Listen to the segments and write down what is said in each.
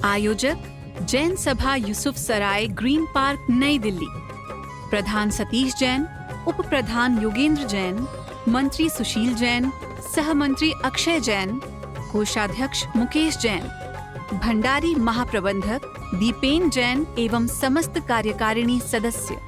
आयोजक जैन सभा यूसुफ सराय, green park, नई दिल्ली। प्रधान सतीश जैन, उप प्रधान योगेंद्र जैन, मंत्री सुशील जैन, सह मंत्री अक्षय जैन, कोषाध्यक्ष मुकेश जैन, भंडारी महाप्रबंधक दीपेन जैन एवं समस्त कार्यकारिणी सदस्य।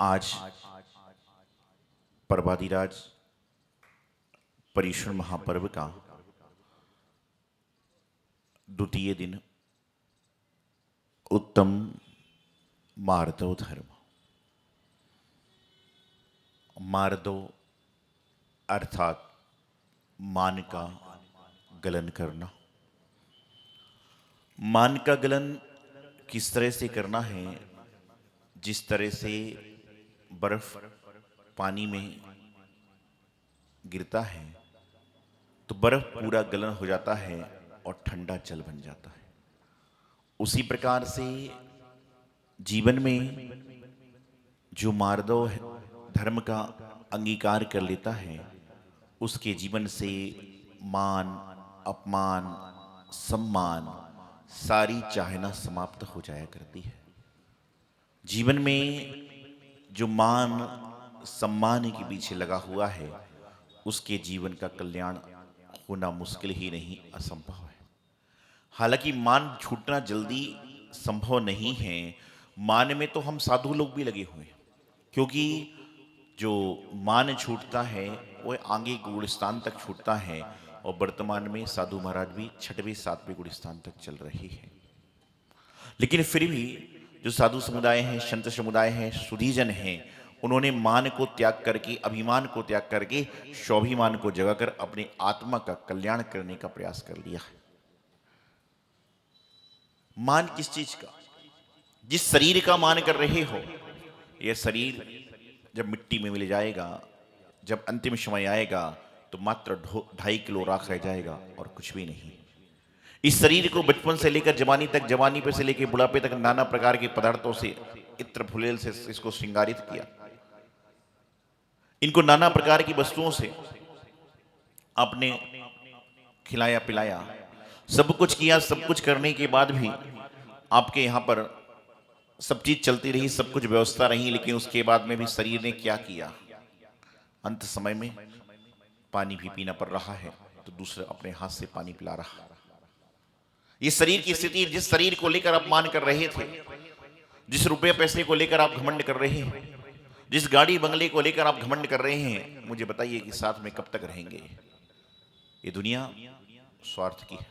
आज पर्वादिराज पर्युषण महापर्व का द्वितीय दिन उत्तम मार्दव धर्म। मार्दव अर्थात मान का गलन करना। मान का गलन किस तरह से करना है? जिस तरह से बर्फ पानी में गिरता है तो बर्फ पूरा गलन हो जाता है और ठंडा जल बन जाता है। उसी प्रकार से जीवन में जो मार्दव धर्म का अंगीकार कर लेता है उसके जीवन से मान, अपमान, सम्मान सारी चाहना समाप्त हो जाया करती है। जीवन में जो मान सम्मान के पीछे लगा हुआ है उसके जीवन का कल्याण होना मुश्किल ही नहीं, असंभव है। हालांकि मान छूटना जल्दी संभव नहीं है। मान में तो हम साधु लोग भी लगे हुए हैं, क्योंकि जो मान छूटता है वो आगे गुणस्थान तक छूटता है और वर्तमान में साधु महाराज भी 6वें 7वें गुणस्थान तक चल रही है। लेकिन फिर भी जो साधु समुदाय हैं, संत समुदाय हैं, सुधीजन हैं, उन्होंने मान को त्याग करके, अभिमान को त्याग करके स्वाभिमान को जगाकर अपनी आत्मा का कल्याण करने का प्रयास कर लिया है। मान किस चीज का? जिस शरीर का मान कर रहे हो, यह शरीर जब मिट्टी में मिल जाएगा, जब अंतिम समय आएगा तो मात्र 2.5 किलो राख रह जाएगा और कुछ भी नहीं। इस शरीर को बचपन से लेकर जवानी तक, जवानी पे से लेकर बुढ़ापे तक नाना प्रकार के पदार्थों से, इत्र फुलेल से इसको श्रृंगारित किया। इनको नाना प्रकार की वस्तुओं से आपने खिलाया पिलाया, सब कुछ किया। सब कुछ करने के बाद भी आपके यहाँ पर सब चीज चलती रही, सब कुछ व्यवस्था रही, लेकिन उसके बाद में भी शरीर ने क्या किया? अंत समय में पानी भी पीना पड़ रहा है तो दूसरे अपने हाथ से पानी पिला रहा। ये शरीर की स्थिति, जिस शरीर को लेकर आप मान कर रहे थे, जिस रुपये पैसे को लेकर आप घमंड कर रहे हैं, जिस गाड़ी बंगले को लेकर आप घमंड कर रहे हैं, मुझे बताइए कि साथ में कब तक रहेंगे? ये दुनिया स्वार्थ की है।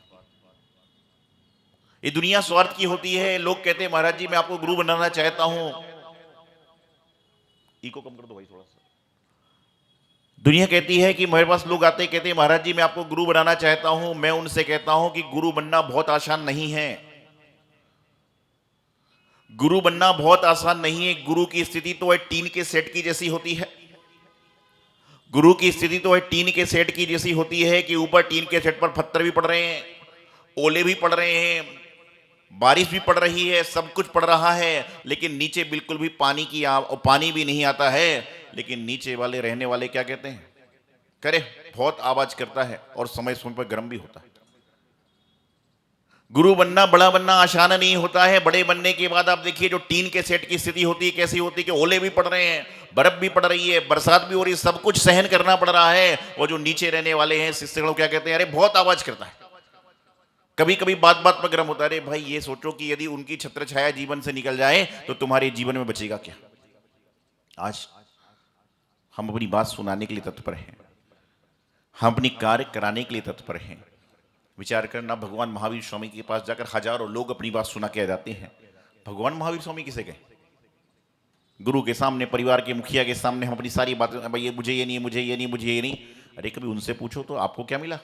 ये दुनिया स्वार्थ की होती है। लोग कहते हैं महाराज जी मैं आपको गुरु बनाना चाहता हूं। इको कम कर दो भाई थोड़ा सा। दुनिया कहती है कि मेरे पास लोग आते कहते हैं महाराज जी मैं आपको गुरु बनाना चाहता हूं। मैं उनसे कहता हूं कि गुरु बनना बहुत आसान नहीं है। गुरु बनना बहुत आसान नहीं है। गुरु की स्थिति तो है टीन के सेट की जैसी होती है। गुरु की स्थिति तो है टीन के सेट की जैसी होती है कि ऊपर टीन के सेट पर पत्थर भी पड़ रहे हैं, ओले भी पड़ रहे हैं, बारिश भी पड़ रही है, सब कुछ पड़ रहा है, लेकिन नीचे बिल्कुल भी पानी भी नहीं आता है। लेकिन नीचे वाले रहने वाले क्या कहते हैं, करे बहुत आवाज करता है और समय समय पर गर्म भी होता है। गुरु बनना, बड़ा बनना आसान नहीं होता है। बड़े बनने के बाद आप देखिए जो टीन के सेट की स्थिति होती है कैसी होती है कि ओले भी पड़ रहे हैं, बर्फ भी पड़ रही है, बरसात भी हो रही है, सब कुछ सहन करना पड़ रहा है। और जो नीचे रहने वाले हैं शिष्य लोग क्या कहते हैं, अरे बहुत आवाज करता है, कभी कभी बात बात पर गर्म होता है। अरे भाई ये सोचो कि यदि उनकी छत्र छाया जीवन से निकल जाए तो तुम्हारे जीवन में बचेगा क्या। आज हम अपनी बात सुनाने के लिए तत्पर हैं, हम अपनी कार्य कराने के लिए तत्पर हैं। विचार करना, भगवान महावीर स्वामी के पास जाकर हजारों लोग अपनी बात सुना के आ जाते हैं। भगवान महावीर स्वामी किसे गए, गुरु के सामने, परिवार के मुखिया के सामने हम अपनी सारी बातें, भाई ये मुझे ये नहीं, मुझे ये नहीं, मुझे ये नहीं। अरे कभी उनसे पूछो तो आपको क्या मिला।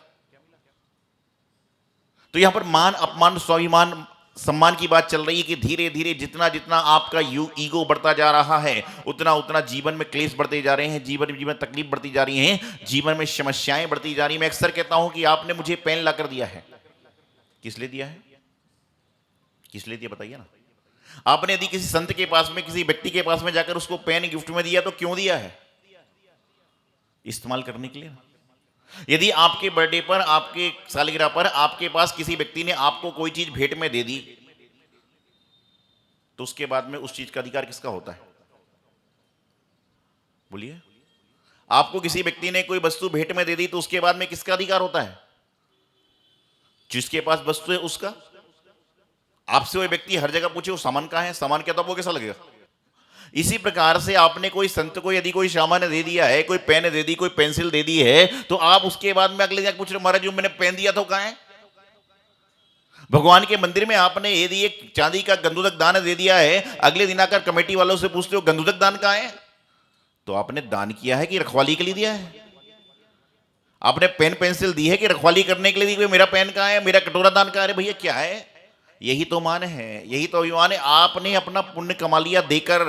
तो यहां पर मान अपमान स्वाभिमान सम्मान की बात चल रही है कि धीरे धीरे जितना जितना आपका ईगो बढ़ता जा रहा है उतना उतना जीवन में क्लेश बढ़ते जा रहे हैं, जीवन में तकलीफ बढ़ती जा रही हैं, जीवन में समस्याएं बढ़ती जा रही हैं। मैं अक्सर कहता हूं कि आपने मुझे पेन ला कर दिया है, किस लिए दिया है, किस लिए दिया बताइए ना। आपने यदि किसी संत के पास में, किसी व्यक्ति के पास में जाकर उसको पेन गिफ्ट में दिया तो क्यों दिया है, इस्तेमाल करने के लिए ना। यदि आपके बर्थडे पर, आपके सालगिरह पर आपके पास किसी व्यक्ति ने आपको कोई चीज भेंट में दे दी तो उसके बाद में उस चीज का अधिकार किसका होता है, बोलिए। आपको किसी व्यक्ति ने कोई वस्तु भेंट में दे दी तो उसके बाद में किसका अधिकार होता है, जिसके पास वस्तु है उसका। आपसे वो व्यक्ति हर जगह पूछे वो सामान कहां है, सामान क्या, तो आपको कैसा लगेगा। इसी प्रकार से आपने कोई संत को यदि कोई सामान दे दिया है, कोई पेन दे दी, कोई पेंसिल दे दी है, तो आप उसके बाद में अगले दिन पूछ रहे महाराज जी मैंने पेन दिया था कहां है। भगवान के मंदिर में आपने यदि एक चांदी का गंधोदक दान दे दिया है, अगले दिन आकर कमेटी वालों से पूछते हो गंधोदक दान कहां है, तो आपने दान किया है कि रखवाली के लिए दिया है। आपने पेन पेंसिल दी है कि रखवाली करने के लिए दी, मेरा पेन कहां है, मेरा कटोरा दान कहां है। भैया क्या है, यही तो मान है, यही तो अभिमान है। आपने अपना पुण्य कमा लिया देकर,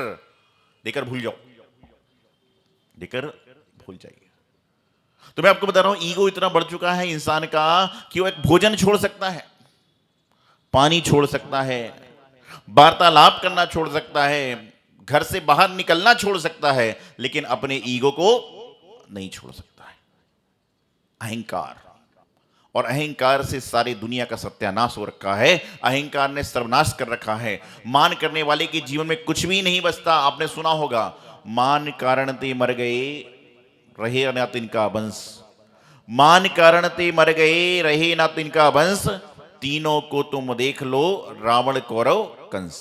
देकर भूल जाओ, देकर भूल जाइए। तो मैं आपको बता रहा हूं ईगो इतना बढ़ चुका है इंसान का कि वो एक भोजन छोड़ सकता है, पानी छोड़ सकता है, वार्तालाप करना छोड़ सकता है, घर से बाहर निकलना छोड़ सकता है, लेकिन अपने ईगो को नहीं छोड़ सकता है। अहंकार, और अहंकार से सारी दुनिया का सत्यानाश हो रखा है। अहंकार ने सर्वनाश कर रखा है। मान करने वाले के जीवन में कुछ भी नहीं बचता। आपने सुना होगा, मान कारण ते मर गए रहे ना तिनका वंश, मान कारण ते मर गए रहे ना तिनका वंश, तीनों को तुम देख लो रावण कौरव कंस।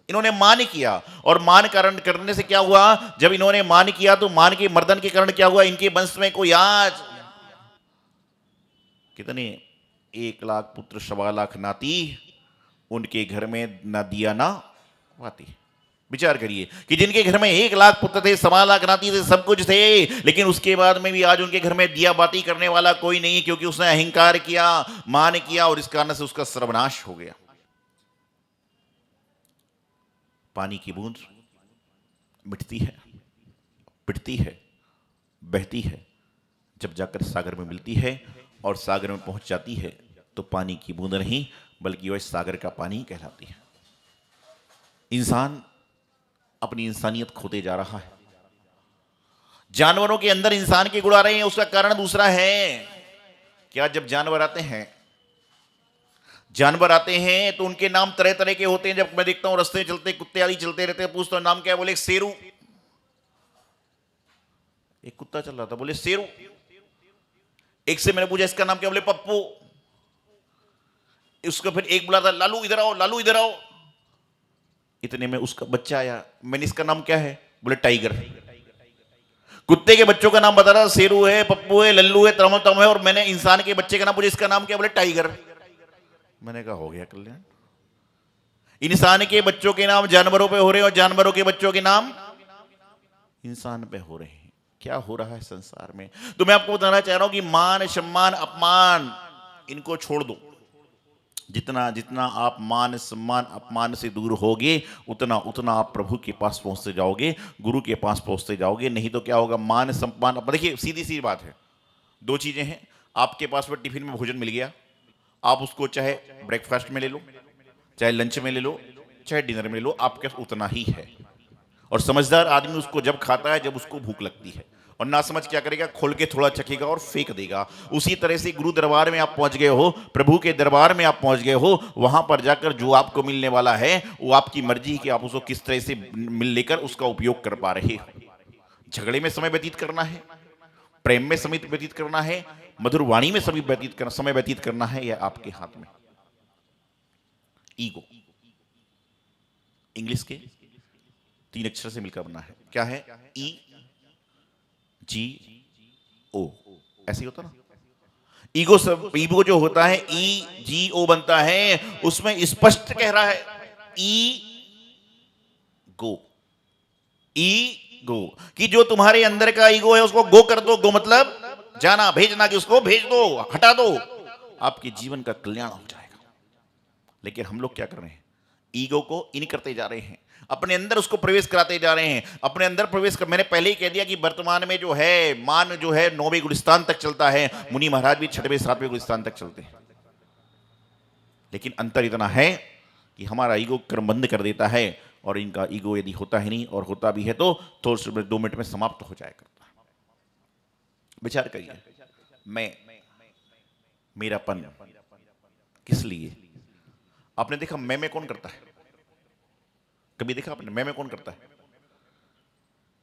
इन्होंने मान किया, और मान कारण करने से क्या हुआ, जब इन्होंने मान किया तो मान के मर्दन के कारण क्या हुआ, इनके वंश में कोई आज कितने 1 लाख पुत्र 1.25 लाख नाती, उनके घर में ना दिया ना बाती। विचार करिए कि जिनके घर में 1 लाख पुत्र थे, 1.25 लाख नाती थे, सब कुछ थे, लेकिन उसके बाद में भी आज उनके घर में दिया बाती करने वाला कोई नहीं, क्योंकि उसने अहंकार किया, मान किया, और इस कारण से उसका सर्वनाश हो गया। पानी की बूंद मिटती है, पिटती है, बहती है, जब जाकर सागर में मिलती है और सागर में पहुंच जाती है तो पानी की बूंद नहीं बल्कि वह सागर का पानी कहलाती है। इंसान अपनी इंसानियत खोते जा रहा है। जानवरों के अंदर इंसान के गुण आ रहे हैं, उसका कारण दूसरा है। क्या जब जानवर आते हैं तो उनके नाम तरह तरह के होते हैं। जब मैं देखता हूं रास्ते चलते कुत्ते आदि चलते रहते हैं, पूछता हूं नाम क्या है, बोले शेरू। एक कुत्ता चल रहा था, बोले शेरू। एक से मैंने पूछा इसका नाम क्या, बोले पप्पू। उसका फिर एक बुला था, लालू इधर आओ, लालू इधर आओ। इतने में उसका बच्चा आया, मैंने इसका नाम क्या है, बोले टाइगर। कुत्ते के बच्चों का नाम बता रहा, शेरू है, पप्पू है, लल्लू है, तम है, और मैंने इंसान के बच्चे का नाम पूछा इसका नाम क्या, बोले टाइगर। मैंने कहा हो गया कल्याण। इंसान के बच्चों के नाम जानवरों पे हो रहे हैं और जानवरों के बच्चों के नाम इंसान पे हो रहे हैं। क्या हो रहा है संसार में। तो मैं आपको बताना चाह रहा हूं कि मान सम्मान अपमान इनको छोड़ दो। जितना जितना आप मान सम्मान अपमान से दूर होगे उतना उतना आप प्रभु के पास पहुंचते जाओगे, गुरु के पास पहुंचते जाओगे। नहीं तो क्या होगा, मान सम्मान देखिए सीधी सी बात है, दो चीजें हैं। आपके पास में टिफिन में भोजन मिल गया, आप उसको चाहे ब्रेकफास्ट में ले लो, चाहे लंच में ले लो, चाहे डिनर में ले लो, आपके पास उतना ही है। और समझदार आदमी उसको जब खाता है जब उसको भूख लगती है, और ना समझ क्या करेगा, खोल के थोड़ा चखेगा और फेंक देगा। उसी तरह से गुरु दरबार में आप पहुंच गए हो, प्रभु के दरबार में आप पहुंच गए हो, वहां पर जाकर जो आपको मिलने वाला है वो आपकी मर्जी कि आप उसको किस तरह से मिल लेकर उसका उपयोग कर पा रहे हो। झगड़े में समय व्यतीत करना है, प्रेम में समय व्यतीत करना है, मधुर वाणी में समय व्यतीत करना है, यह आपके हाथ में। ईगो इंग्लिश के 3 अक्षर से मिलकर बना है। क्या है? ई जी ओ, ऐसे ही होता ना। ईगो जो होता है ई जी ओ बनता है, उसमें स्पष्ट कह रहा है ई गो कि जो तुम्हारे अंदर का ईगो है उसको गो कर दो। गो मतलब जाना, भेजना, कि उसको भेज दो, हटा दो, आपके जीवन का कल्याण हो जाएगा। लेकिन हम लोग क्या कर रहे हैं, ईगो को इन करते जा रहे हैं, अपने अंदर उसको प्रवेश कराते जा रहे हैं, अपने अंदर प्रवेश कर। मैंने पहले ही कह दिया कि वर्तमान में जो है मान जो है 9वें गुलिस्तान तक चलता है, मुनि महाराज भी 6वें 7वें गुलिस्तान तक चलते हैं। लेकिन अंतर इतना है कि हमारा ईगो कर्म बंद कर देता है, और इनका ईगो यदि होता ही नहीं, और होता भी है तो 2 मिनट में समाप्त हो जाया करता है। विचार करिए, मैं मेरापन किस लिए? आपने देखा मैं कौन करता है? कभी देखा आपने मैं कौन करता है?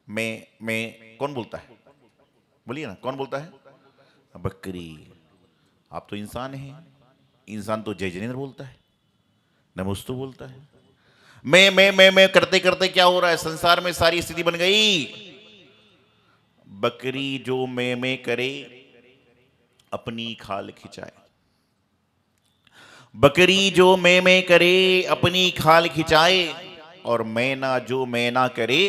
मैं कौन बोलता है? बोलिए ना, कौन बोलता है? बकरी। आप तो इंसान हैं, इंसान तो जय जिनेन्द्र बोलता है, नमस्तु बोलता है। मैं करते करते क्या हो रहा है, संसार में सारी स्थिति बन गई। बकरी जो मैं करे अपनी खाल खिंचाए, बकरी जो मैं करे अपनी खाल खिंचाए, और मैना जो मैना करे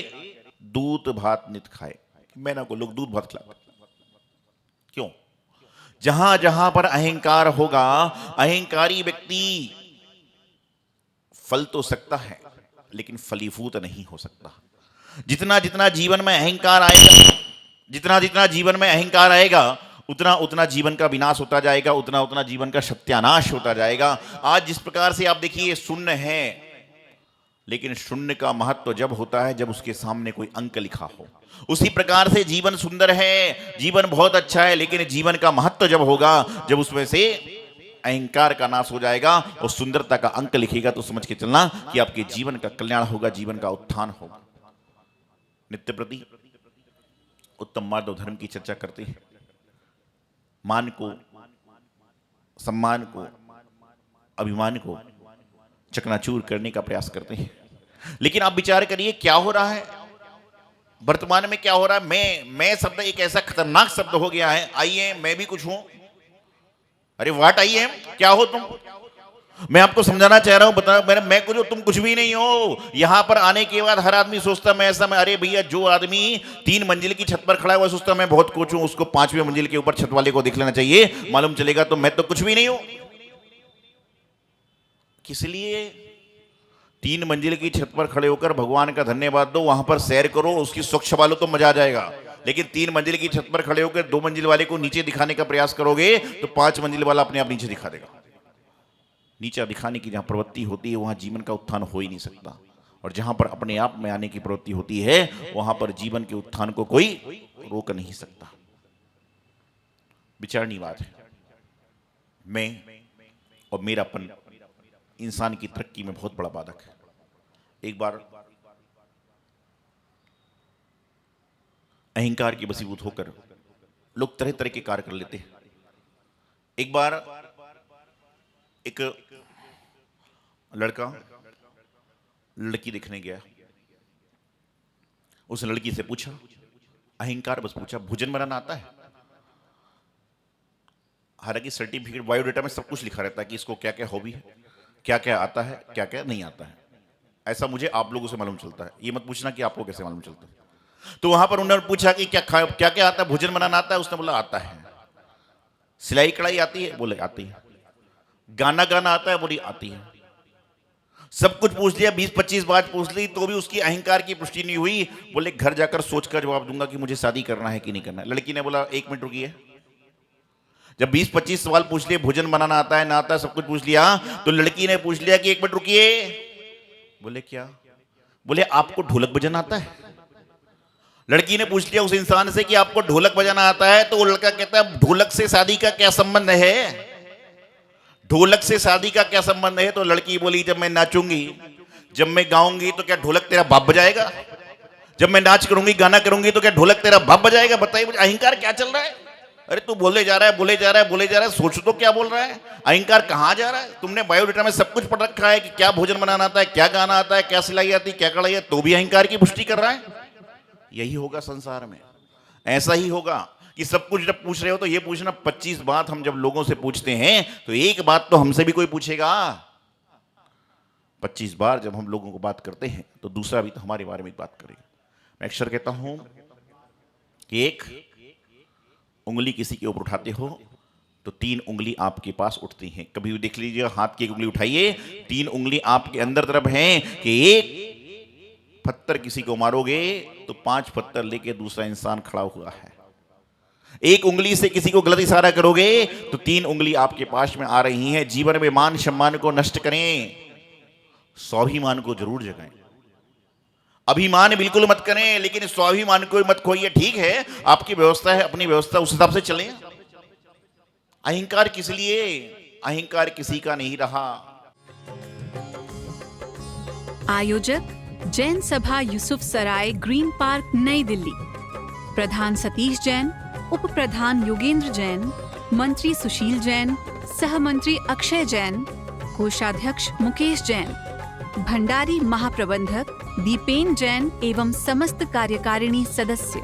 दूध भात नित खाए। मैना को लोग दूध भात खिलाते। क्यों? जहां जहां पर अहंकार होगा, अहंकारी व्यक्ति फल तो सकता है लेकिन फलीभूत नहीं हो सकता। जितना जितना जीवन में अहंकार आएगा, जितना जितना जीवन में अहंकार आएगा, उतना उतना जीवन का विनाश होता जाएगा, उतना उतना जीवन का सत्यानाश होता जाएगा। आज जिस प्रकार से आप देखिए शून्य है, लेकिन शून्य का महत्व जब होता है जब उसके सामने कोई अंक लिखा हो। उसी प्रकार से जीवन सुंदर है, जीवन बहुत अच्छा है, लेकिन जीवन का महत्व जब होगा जब उसमें से अहंकार का नाश हो जाएगा और सुंदरता का अंक लिखेगा, तो समझ के चलना कि आपके जीवन का कल्याण होगा, जीवन का उत्थान होगा। नित्य प्रति उत्तम मार्ग और धर्म की चर्चा करते हैं, मान को, सम्मान को, अभिमान को चकनाचूर करने का प्रयास करते हैं। लेकिन आप विचार करिए क्या हो रहा है वर्तमान में, क्या हो रहा है। मैं शब्द एक ऐसा खतरनाक शब्द हो गया है। आई एम, मैं भी कुछ हूं। अरे व्हाट आई एम, क्या हो तुम? मैं आपको समझाना चाह रहा हूं, बता मैं कुछ हो, तुम कुछ भी नहीं हो। यहां पर आने के बाद हर आदमी सोचता मैं ऐसा, मैं अरे भैया, जो आदमी 3 मंजिल की छत पर खड़ा हुआ सोचता मैं बहुत कुछ हूं, उसको 5वें मंजिल के ऊपर छत वाले को देख लेना चाहिए, मालूम चलेगा तो मैं तो कुछ भी नहीं हूं। किस लिए? 3 मंजिल की छत पर खड़े होकर भगवान का धन्यवाद दो, वहां पर सैर करो, उसकी स्वच्छ वालों तो मजा आ जाएगा। लेकिन 3 मंजिल की छत पर खड़े होकर 2 मंजिल वाले को नीचे दिखाने का प्रयास करोगे तो 5 मंजिल वाला अपने आप नीचे दिखा देगा। नीचा दिखाने की जहां प्रवृत्ति होती है वहां जीवन का उत्थान हो ही नहीं सकता, और जहां पर अपने आप में आने की प्रवृत्ति होती है वहां पर जीवन के उत्थान को कोई रोक नहीं सकता। विचारनीय बात है। मैं और मेरापन इंसान की तरक्की में बहुत बड़ा बाधक है। एक बार अहंकार के वशीभूत होकर लोग तरह तरह के कार्य कर लेते हैं। एक बार एक लड़का लड़की देखने गया, उस लड़की से पूछा, अहंकार बस पूछा, भोजन बनाना आता है? हालांकि सर्टिफिकेट बायोडाटा में सब कुछ लिखा रहता है कि इसको क्या क्या हॉबी है, क्या क्या आता है, क्या क्या नहीं आता है। ऐसा मुझे आप लोगों से मालूम चलता है, ये मत पूछना कि आपको कैसे मालूम चलता है। तो वहां पर उन्होंने पूछा कि क्या क्या आता है, भोजन बनाना आता है? उसने बोला आता है। सिलाई कढ़ाई आती है? बोले आती है। गाना गाना आता है? बोली आती है। सब कुछ पूछ लिया, 20-25 बात पूछ ली, तो भी उसकी अहंकार की पुष्टि नहीं हुई। बोले घर जाकर सोचकर जवाब दूंगा कि मुझे शादी करना है कि नहीं करना है। लड़की ने बोला 1 मिनट रुकिए। जब 20-25 सवाल पूछ लिए, भोजन बनाना आता है ना आता है, सब कुछ पूछ लिया, तो लड़की ने पूछ लिया कि 1 मिनट रुकिए। बोले क्या? बोले आपको ढोलक बजाना आता है? लड़की ने पूछ लिया उस इंसान से कि आपको ढोलक बजाना आता है? तो वो लड़का कहता है ढोलक से शादी का क्या संबंध है? ढोलक से शादी का क्या संबंध है? तो लड़की बोली जब मैं नाचूंगी, जब मैं गाऊंगी, तो क्या ढोलक तेरा बाप बजाएगा? जब मैं नाच करूंगी, गाना करूंगी, तो क्या ढोलक तेरा बाप बजाएगा? बताइए मुझे, अहंकार क्या चल रहा है? अरे तू बोले जा रहा है, बोले जा रहा है, बोले जा रहा है, सोच तो क्या बोल रहा है? अहंकार कहां जा रहा है? तुमने बायोडेटा में सब कुछ पढ़ रखा है कि क्या भोजन बनाना आता है, क्या गाना आता है, क्या सिलाई आती है, क्या कढ़ाई है, तो भी अहंकार की पुष्टि कर रहा है। यही होगा संसार में, ऐसा ही होगा कि सब कुछ जब पूछ रहे हो तो ये पूछना, 25 बात हम जब लोगों से पूछते हैं तो एक बात तो हमसे भी कोई पूछेगा। 25 बार जब हम लोगों को बात करते हैं तो दूसरा भी तो हमारे बारे में बात करेगा। मैं अक्सर कहता हूं कि एक उंगली किसी के ऊपर उठाते हो तो 3 उंगली आपके पास उठती हैं। कभी भी देख लीजिए, हाथ की 1 उंगली उठाइए, 3 उंगली आपके अंदर तरफ हैं कि एक पत्थर किसी को मारोगे तो 5 पत्थर लेके दूसरा इंसान खड़ा हुआ है। एक उंगली से किसी को गलत इशारा करोगे तो 3 उंगली आपके पास में आ रही हैं। जीवन में मान सम्मान को नष्ट करें, स्वाभिमान को जरूर जगाएं। अभिमान बिल्कुल मत करें, लेकिन स्वाभिमान को मत खोइए। ठीक है, आपकी व्यवस्था है, अपनी व्यवस्था, उस हिसाब से चलें। अहंकार किस लिए? अहंकार किसी का नहीं रहा। आयोजक जैन सभा यूसुफ सराय, ग्रीन पार्क, नई दिल्ली। प्रधान सतीश जैन, उप प्रधान योगेंद्र जैन, मंत्री सुशील जैन, सह मंत्री अक्षय जैन, कोषाध्यक्ष मुकेश जैन, भंडारी महाप्रबंधक दीपेन जैन एवं समस्त कार्यकारिणी सदस्य।